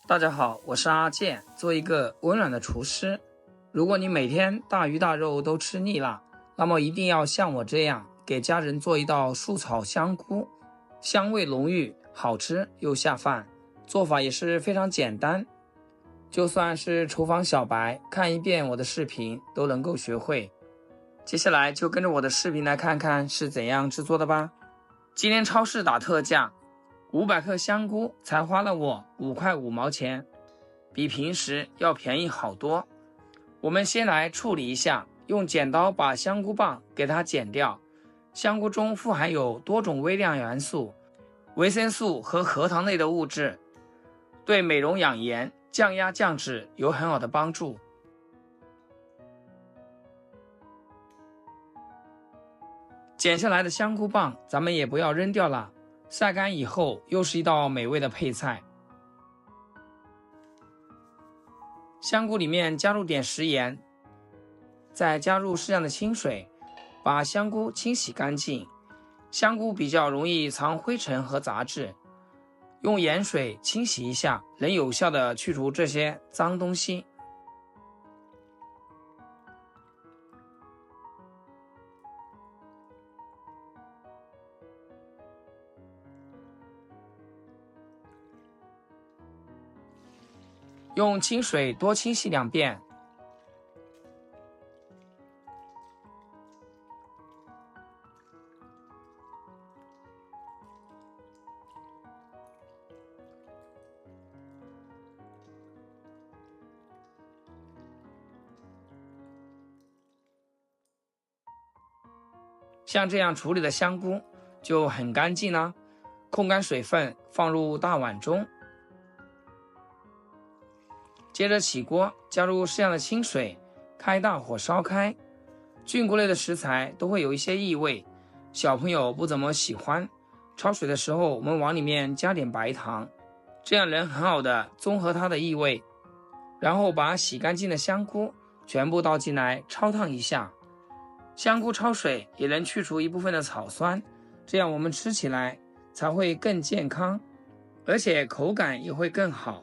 大家好，我是阿健，做一个温暖的厨师。如果你每天大鱼大肉都吃腻了，那么一定要像我这样给家人做一道素炒香菇，香味浓郁，好吃又下饭，做法也是非常简单，就算是厨房小白，看一遍我的视频都能够学会。接下来就跟着我的视频来看看是怎样制作的吧。今天超市打特价，500克香菇才花了我5块5毛钱，比平时要便宜好多。我们先来处理一下，用剪刀把香菇棒给它剪掉。香菇中富含有多种微量元素、维生素和核糖类的物质，对美容养颜、降压降脂有很好的帮助。剪下来的香菇棒咱们也不要扔掉了，晒干以后又是一道美味的配菜。香菇里面加入点食盐，再加入适量的清水，把香菇清洗干净。香菇比较容易藏灰尘和杂质，用盐水清洗一下，能有效的去除这些脏东西。用清水多清洗2遍。像这样处理的香菇就很干净啦，控干水分，放入大碗中。接着起锅，加入适量的清水，开大火烧开。菌菇类的食材都会有一些异味，小朋友不怎么喜欢。焯水的时候，我们往里面加点白糖，这样能很好的中和它的异味。然后把洗干净的香菇全部倒进来焯烫一下。香菇焯水也能去除一部分的草酸，这样我们吃起来才会更健康，而且口感也会更好。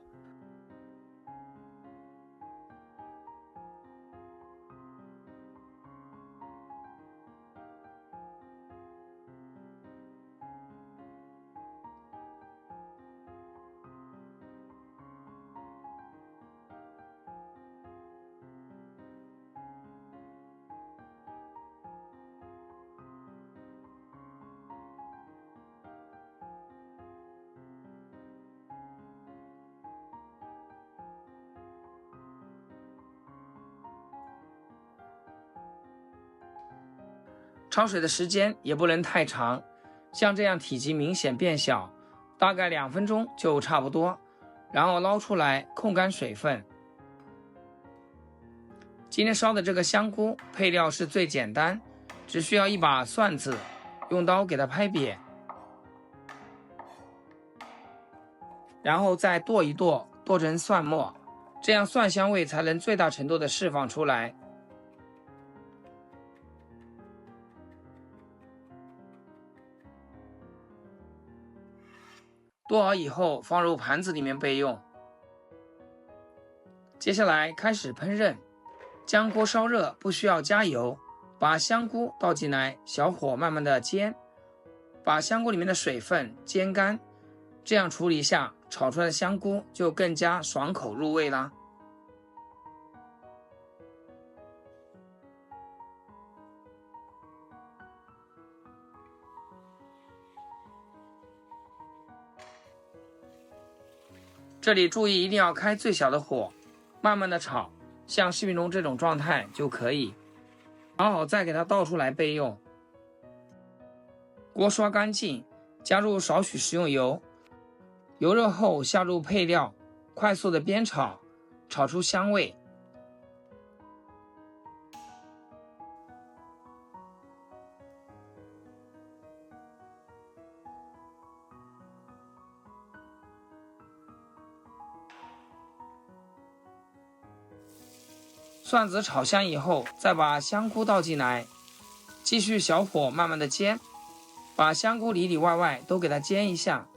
焯水的时间也不能太长，像这样体积明显变小，大概2分钟就差不多，然后捞出来控干水分。今天烧的这个香菇配料是最简单，只需要一把蒜子，用刀给它拍扁，然后再剁一剁，剁成蒜末，这样蒜香味才能最大程度的释放出来。剁好以后放入盘子里面备用。接下来开始烹饪，将锅烧热，不需要加油，把香菇倒进来，小火慢慢的煎，把香菇里面的水分煎干，这样处理一下，炒出来的香菇就更加爽口入味啦。这里注意一定要开最小的火，慢慢的炒，像视频中这种状态就可以。炒好再给它倒出来备用。锅刷干净，加入少许食用油，油热后下入配料，快速的煸炒，炒出香味。蒜子炒香以后，再把香菇倒进来，继续小火慢慢的煎，把香菇里里外外都给它煎一下。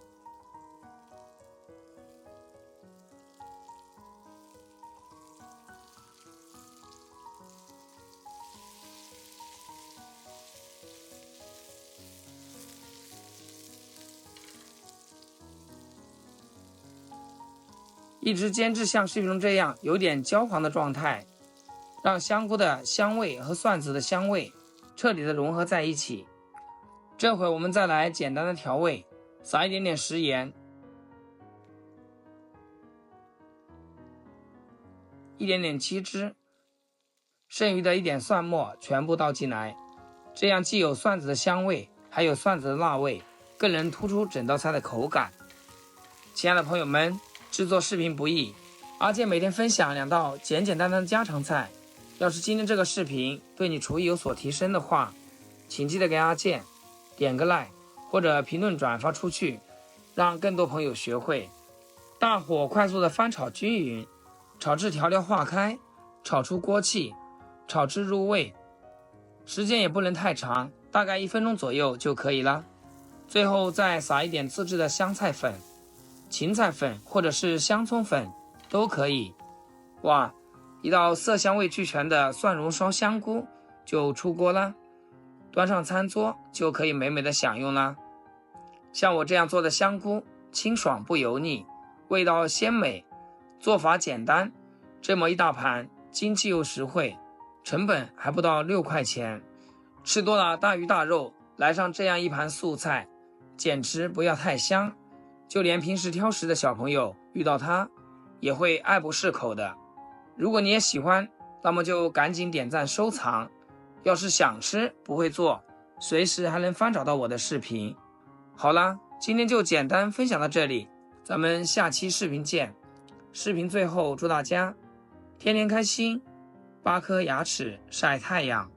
一直煎至像视频中这样有点焦黄的状态，让香菇的香味和蒜子的香味彻底的融合在一起。这会我们再来简单的调味，撒一点点食盐，一点点鸡汁，剩余的一点蒜末全部倒进来，这样既有蒜子的香味，还有蒜子的辣味，更能突出整道菜的口感。亲爱的朋友们，制作视频不易，阿健每天分享2道简简单单的家常菜。要是今天这个视频对你厨艺有所提升的话，请记得给阿健点个 like 或者评论转发出去，让更多朋友学会。大火快速的翻炒均匀，炒至调料化开，炒出锅气，炒至入味，时间也不能太长，大概1分钟左右就可以了。最后再撒一点自制的香菜粉、芹菜粉或者是香葱粉都可以。哇，一道色香味俱全的蒜蓉烧香菇就出锅了，端上餐桌就可以美美的享用了。像我这样做的香菇，清爽不油腻，味道鲜美，做法简单，这么一大盘，经济又实惠，成本还不到6块钱。吃多了大鱼大肉，来上这样一盘素菜，简直不要太香，就连平时挑食的小朋友遇到它也会爱不释口的。如果你也喜欢，那么就赶紧点赞收藏。要是想吃不会做，随时还能翻找到我的视频。好啦，今天就简单分享到这里，咱们下期视频见。视频最后祝大家天天开心，8颗牙齿晒太阳。